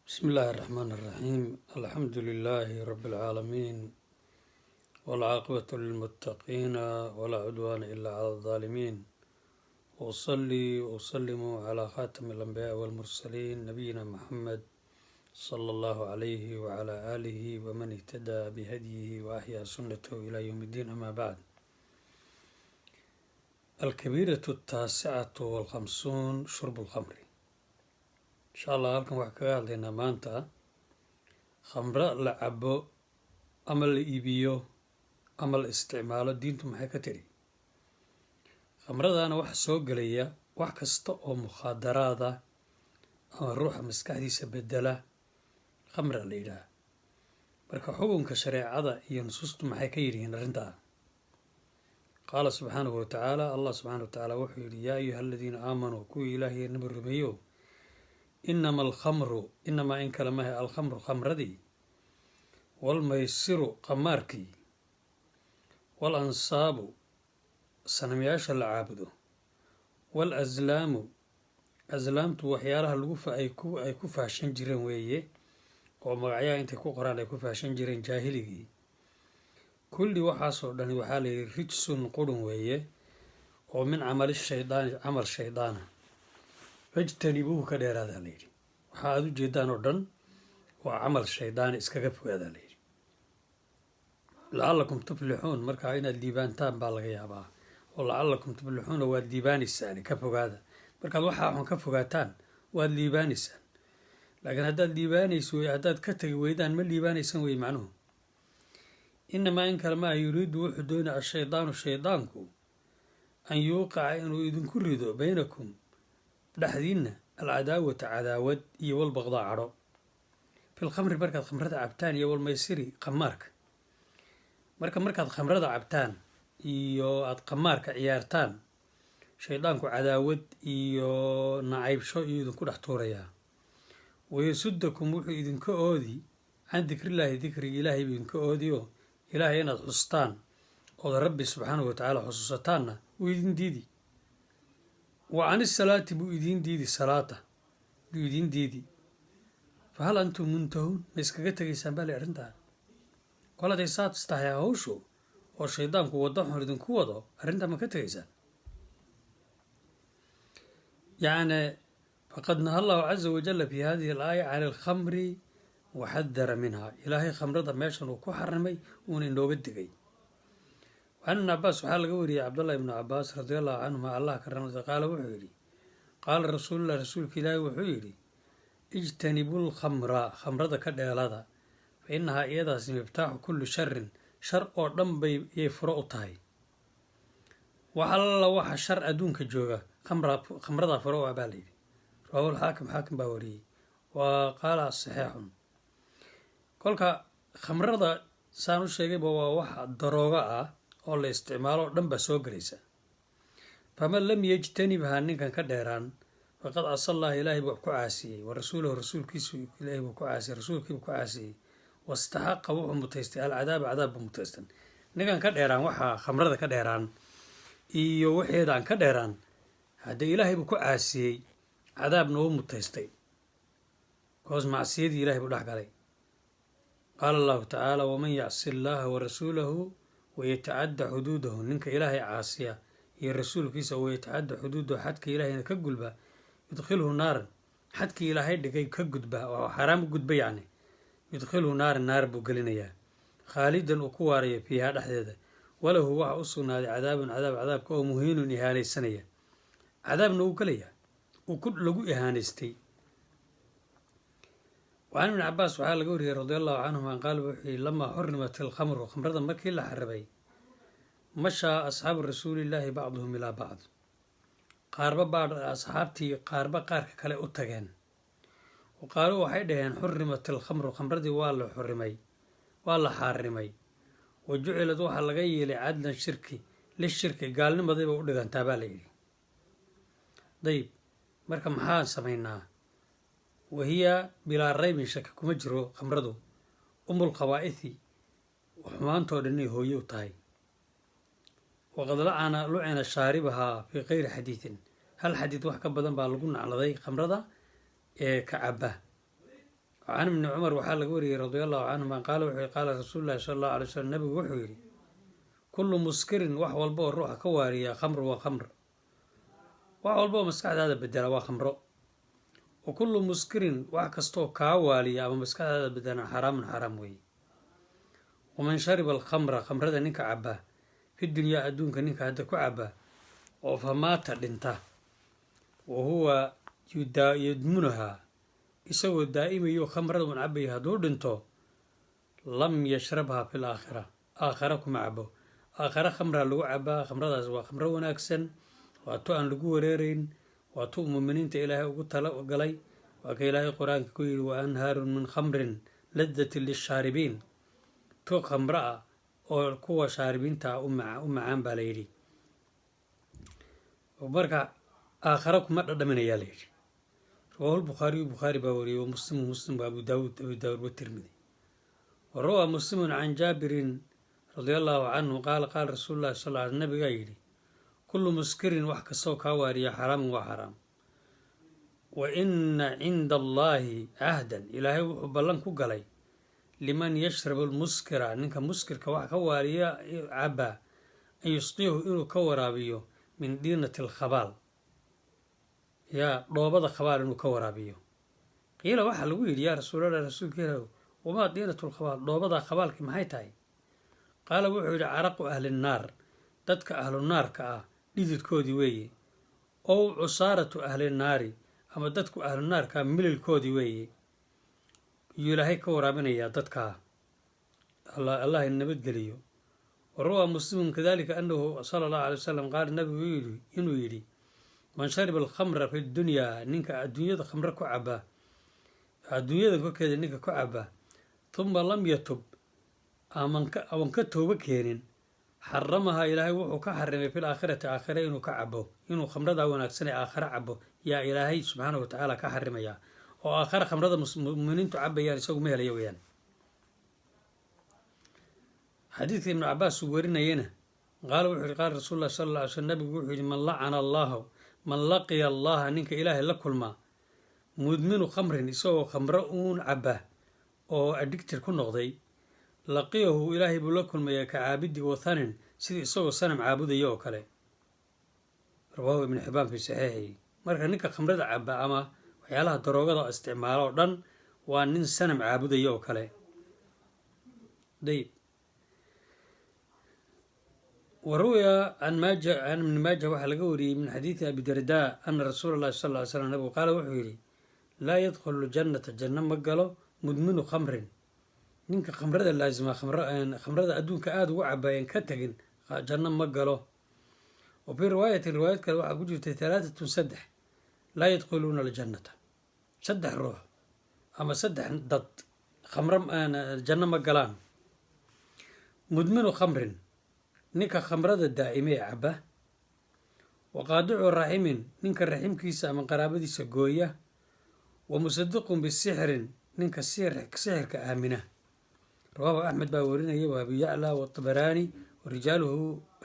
بسم الله الرحمن الرحيم الحمد لله رب العالمين والعاقبة للمتقين ولا عدوان إلا على الظالمين وأصلي وأسلم على خاتم الأنبياء والمرسلين نبينا محمد صلى الله عليه وعلى آله ومن اهتدى بهديه وأحيا سنته إلى يوم الدين أما بعد. الكبيرة 59 شرب الخمر. إن شاء الله halkan waxaa kaga hadlaynaa maanta khamro la cabo ama la iibiyo ama la isticmaalo diintu maxay ka tiri. khamradana waxa soo gelaya wax kasta oo mukhaadaraad ah ama ruuxa maskaxdiisa bedela khamra la yidhaah. marka xukunka shareecada iyo nusuustu maxay ka yidhihiin arrintaa. qaala subxaanahu watacaala allah subxaanahu watacaala wuxuu yidhi yaa ayuha aladiina aamanuu kuwii ilaahay nabi rumeeyo inama alkhamru inamaa in kale mahe alkhamru khamradii walmaysiru qamaarkii wal ansaabu sanamyaasha la caabudo wal aslaamu aslaamtu waxyaalaha ay ku faashan jireen weeye oo magacyaha intay ku qoraan ay ku faashan jireen jaahiligii. kulli waxaasoo dhani waxaa la yidhi rijsun qurun weeye oo min camali shaydaani camal shaydaana fajtanibuuhu ka dheeraadaa la yidhi. waxa aada u jeedaan oo dhan waa camal shaydaani iskaga fogaadaa la yidhi. lacalakum tuflixuun markaa inaad liibaantaan baa laga yaabaa oo lacalakum tuflixuuna waad liibaanaysaan ka fogaada. markaad waxaa xun ka fogaataan waad liibaanaysaan, laakiin haddaad liibaanayso haddaad ka tagi weydaan ma liibaanaysan wey macnuhu. inamaa in kale maaha yuriidu wuxuu doonay ashaydaanu shaydaanku an yuuqica inuu idinku rido baynakum dhexdiinna alcadaawata cadaawad iyo walbaqdaa cadho filkhamri markaad khamrada cabtaan iyo walmaysiri qamaarka. markaad khamrada cabtaan iyo aada qamaarka ciyaartaan shaydaanku cadaawad iyo nacaybsho iyo idinku dhex tuurayaa. wayasudakum wuxuu idinka oodi can dikrillaahi dikriga ilaahay buu idinka oodiyo ilaahay inaad xustaan ood rabbi subxaanahu watacaala xusuusataanna wuu idin diidi. wa can isalaati buu idiin diidi salaata buu idiin diidi. fa hal antum muntahuun ma iskaga tegaysaan baa li arrintaa. kol haday saas tahay hawshu oo shaydaanku waddo xun idinku wado arrintaa ma ka tegaysaan. yacni faqad naha allahu caza wajalla fi hadihi alaaya cani alkhamri waxadara minha. ilaahay khamrada meeshan uu ku xarimay uuna inooga digay. can ibni cabaas waxaa laga wariyey cabdullahi ibnu cabaas radia allahu canhuma allah ka ramada qaala wuxuu yidhi qaala rasuulullah rasuulka ilaahi wuxuu yidhi ijtanibul khamra khamrada ka dheelada fa inahaa iyadaasi miftaaxu kulli sharin shar oo dhan bayay furo u tahay. wax alla waxa shar adduunka jooga khamradaa furo u ah baa layidhi. rawaahu lxaakim xaakim baa wariyey waa qaala saxeexun. kolka khamrada saan u sheegayba waa waxa darooga ah oo la isticmaalo o dhan baa soo gelaysa. faman lam yejtanibhaa ninkan ka dheeraan faqad casa allaha ilaahay buu ku caasiyey wa rasuulahu rasuulkiisu ilaahay buu ku caasiyey rasuulkiibuu ku caasiyey wastaxaqa wuxuu mutaystay alcadaaba cadaab buu mutaystan. ninkan ka dheeraan waxaa khamrada ka dheeraan iyo waxeedaan ka dheeraan haddee ilaahay buu ku caasiyey cadaabna wuu mutaystay koos macsiyadii ilahay buu dhex galay. qaala allahu tacaala waman yacsi allaha warasuulahu wayatacadda xuduudahu ninka ilaahay caasiya iyo rasuulkiisa wayatacadda xuduudahu xadka ilaahayna ka gudba yudkhilhu naaran xadkii ilaahay dhigay ka gudba oo xaraam u gudba yacni yudkhilhu naaran naar buu gelinayaa khaalidan uu ku waaraya fiihaa dhexdeeda walahu waxa u sugnaaday cadaabun cadaabka oo muhiinun ihaanaysanaya cadaabna uu gelayaa lagu ihaanaystay. wacan ibni cabaas waxaa laga wariyey radia allahu canhuma qaal wuxuu yihi lamaa xurimat alkhamru khamrada markii la xaribay mashaa asxaabu rasuulillaahi bacduhum ilaa bacd asxaabtii qaarba qaarka kale u tageen wa qaaluu waxay dhaheen xurimat alkhamru khamradii waa la xaarimay wa jucilad waxaa laga yeelay cadlan lishirki gaalnimadayba u dhigantaa baa la yidhi. dayib marka maxaan samaynaa. wahiya bilaa raybin shaka kuma jiro khamradu umul khabaa'ithi xumaantoo dhan inay hooye u tahay. waqad lucina shaaribahaa fii kayri xadiidin hal xadiid wax ka badan baa lagu nacladay khamrada ee ka caba وعن ابن عمر وحال قوري رضي الله عنهما قال قال رسول الله صلى الله عليه وسلم نبي وحيري كل مسكر وحو البو الروح كواريا خمر وخمر وحو البو مسكعد هذا بدنا وخمره وكل مسكر وحكستو كاواليا أما مسكعد هذا بدنا حرام وي ومن شرب الخمر خمر ذا نيك عباه في الدنيا أدونك نيك هذا كعباه وفمات لنته وهو يدمنها isagoo daa'imayo khamrada un cabaya hadduu dhinto lam yashrabha fi laakhira aakhara kuma cabo aakhara khamraa lagu cabaa khamradaas waa khamro wanaagsan waa tu aan lagu wareerayn waa tu muuminiinta ilaahay ugu talagalay waa ka ilaahay qur-aanka ku yidhi wa anhaarun min khamrin ladatin lishaaribiin tu khamro ah oo kuwa shaaribiinta u macaan baa layidhi marka aakhara kuma dhadhaminayaa layidhi رواه البخاري باوري ومسلم وابو داود والترمذي وروى مسلم عن جابر رضي الله عنه قال قال رسول الله صلى الله عليه وسلم النبي قايل كل مسكر وحك السوق واري حرام وحرام وإن عند الله عهدا إلهي وحبلن كقلي لمن يشرب المسكر نك مسكر كوحك واري عبا أن يسقيه إنه كورابيو من دينة الخبال يا ضوابط خبال إنه كورابيو قيل واحد لويل يا رسول الله رسول كيلو وما دينة الخبال ضوابط خبال كم هاي تاي قال وحول عرق أهل النار تدك أهل النار كأ لذت كودي وي أو عصارة أهل النار أما تدك أهل النار كمل الكودي وي يلهي كورابنا يا تدك الله النبي قليو وروى مسلم كذلك أنه صلى الله عليه وسلم قال النبي إنه يري من شرب الخمر في الدنيا نينك الدنيا خمر كعبة الدنيا كذا نينك كعبة ثم لم يتب أمن كتوب كيرين حرمها إلهي وحو كحرم في الآخرة آخرة إنه كعبه إنه خمر دا ونكسني آخر عبه يا إلهي سبحانه وتعالى كحرم يا وآخر خمر دا مؤمنين تعبه يعني سوق مهل يويان حديث ابن عباس ورنا ينا قال رسول الله صلى الله عليه وسلم من لعن الله من لقي الله نينك إلهي لكلما مدمن خمر يسوى خمرؤون عباه أو أدكتر كن نغضي لقيه إلهي بلكلما كعابد وثان سيدي يسوى سنم عابد يوكله رواه ابن حبان في صحيحه مركا نينك خمر عباه أما وحيالها دروغة استعماله دن وان سنم عابد يوكله ديب وروي عن ابن ماجه وحلقوري من حديث أبي درداء أن رسول الله صلى الله عليه وسلم قال وحيري لا يدخل الجنة جنة مقاله مدمن خمر نينك خمر ذا لازمة خمر ذا أدونك آد وعباين كتغن جنة مقاله وفي رواية كان واحد وجهة 3 سدح لا يدخلون الجنة سدح الروح أما سدح ضد خمر جنة مقالان مدمن خمر نينك خمرة دائمة عبه وقادع الرحم نينك الرحم كيسا من قرابة سقوية ومصدق بالسحر نينك سحر كآمنة رواه أحمد باورين وأبي يعلى والطبراني ورجاله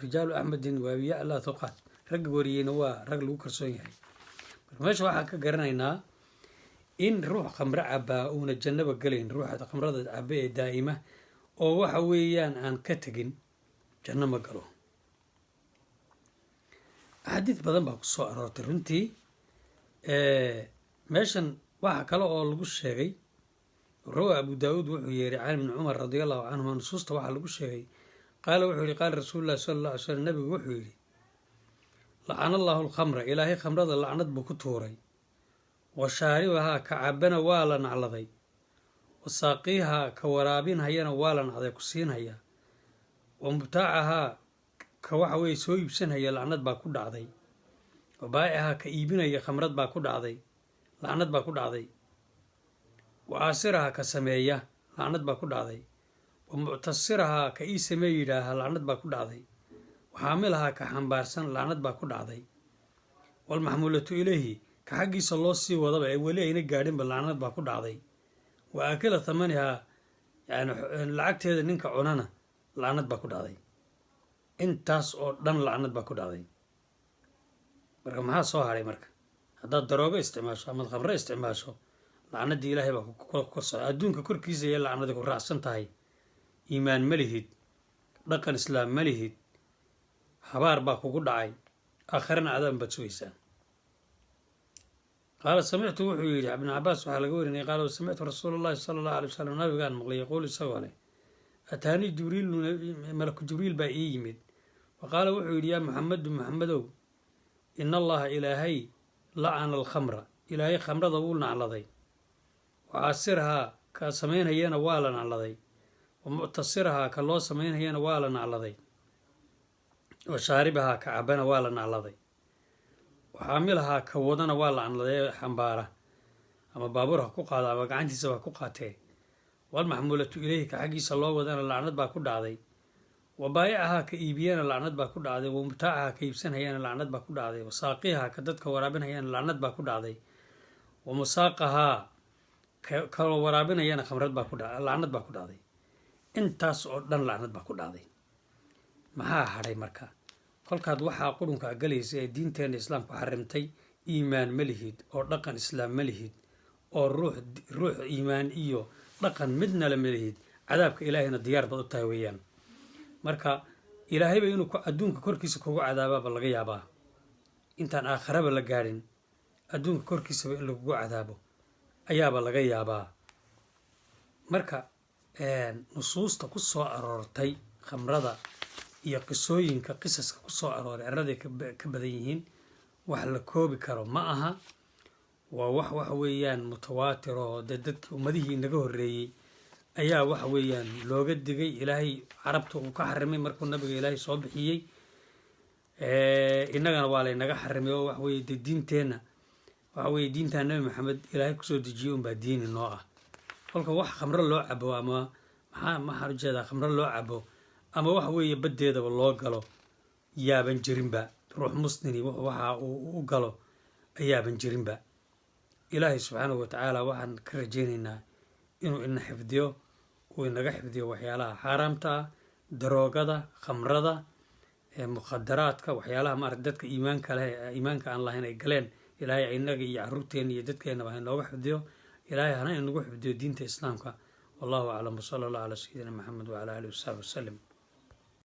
رجال أحمد وأبي يعلى ثقات رق وريين هو رق لوكرسون يعني ماشي واحد كقرنينا إن روح خمرة عبا ونتجنب قلين روح خمرة عبا دائمة أو وحويان أن كتجن janno ma galo axaadiid badan baa ku soo aroortay runtii meeshan waxa kale oo lagu sheegay rawa abu daawuud wuxuu yeeray can ibni cumar radia allahu canhuma nusuusta waxaa lagu sheegay qaala wuxuu yihi qaala rasuulullahi sala alla alay slam nabigu wuxuu yidhi lacana allahu alkhamra ilaahay khamrada lacnad buu ku tuuray wa shaaribahaa ka cabana waa la nacladay wa saaqiihaa ka waraabinhayana waa la nacday ku siinhaya ومبتاعها كوحوي سوي بسنها لعنت باكو دعدي وبائعها كإيبنا خمرت باكو دعدي لعنت باكو دعدي وعاصرها كسمية لعنت باكو دعدي ومعتصرها كإي سمية لعنت باكو دعدي وحاملها كحنبارسن لعنت باكو دعدي والمحمولة إليه كحقي صلوصي وضبع وليه قادم باللعنت باكو دعدي وأكل ثمنها يعني لعقت هذا نينك عنانا lacnad baa ku dhacday intaas oo dhan lacnad baa ku dhacday marka maxaa soo haray marka haddaad daroogo isticmaasho amaad khamre isticmaasho lacnadii ilaahay baa ku kor socda adduunka korkiisa iyo lacnadi ku raacsan tahay iimaan ma lihid dhaqan islaam ma lihid habaar baa kugu dhacay aakhirana cadaab baad sugaysaa qaala samictu wuxuu yidhi ibn cabaas waxaa laga warinayay qaala samictu rasuula allahi sala allahu alay wasalam nabigaan maqlay yaquul isagoo leh ataanii jibriilu malaku jibriil baa ii yimid wa qaala wuxuu yidhi yaa muxamedu maxamedow in allaha ilaahay lacana alkhamra ilaahay khamrada wuu nacladay wa caasirahaa ka samaynhayana waa la nacladay wa muctasirahaa ka loo samaynhayana waa la nacladay wa shaaribahaa ka cabana waa la nacladay wa xaamilahaa ka wadana waa la nacladay xambaara ama baabuur ha ku qaada ama gacantiisaba ha ku qaatee walmaxmuulatu ileyhi ka xaggiisa loo wadana lacnad baa ku dhacday wa baayicahaa ka iibiyana lacnad baa ku dhacday wa mutaacahaa ka iibsanhayana lacnad baa ku dhacday wa saaqiyahaa ka dadka waraabinhayana lacnad baa ku dhacday wa musaaqahaa kaloo waraabinayana lacnad baa ku dhacday intaas oo dhan lacnad baa ku dhacday maxaa hadhay marka kolkaad waxaa qurunka galaysa ee diinteena islaamku xarimtay iimaan ma lihid oo dhaqan islaam ma lihid oo ruux iimaan iyo dhaqan midnala ma lihid cadaabka ilaahayna diyaar baad u tahay weeyaan marka ilaahayba inuu adduunka korkiisa kugu cadaabaaba laga yaabaa intaan aakhiraba la gaadhin adduunka korkiisaba in lagugu cadaabo ayaaba laga yaabaa marka nusuusta ku soo aroortay khamrada iyo qisaska ku soo arooray araday ka badan yihiin wax la koobi karo ma aha waa wax waxa weeyaan mutawaatir oo dee dadkii ummadihii inaga horreeyey ayaa waxa weeyaan looga digay ilaahay carabta uu ka xarimay markuu nabiga ilaahay soo bixiyey innagana waa laynaga xarimay oo waxa weye dee diinteenna waxa weye diintaa nabi maxamed ilaahay kusoo dejiyey unbaa diini noo ah kolka wax khamro loo cabo ama maxaan ujeedaa khamro loo cabo ama waxa weeye baddeedaba loo galo yaaban jirinba ruux muslimi waxa uu u galo ayaaban jirinba ilaahay subxaanahu watacaala waxaan ka rajaynaynaa inuu ina xifdiyo uu inaga xifdiyo waxyaalaha xaaraamta ah daroogada khamrada mukhadaraadka waxyaalaha maarata dadka iimaanka leh iimaanka aan lahayn ay galeen ilaahay inaga iyo caruurteena iyo dadkeenaba ha inooga xifdiyo ilaahay hana inagu xifdiyo diinta islaamka wallahu aclam wasala allah calaa sayidina maxamed wacala alihi wasaxbi wasalim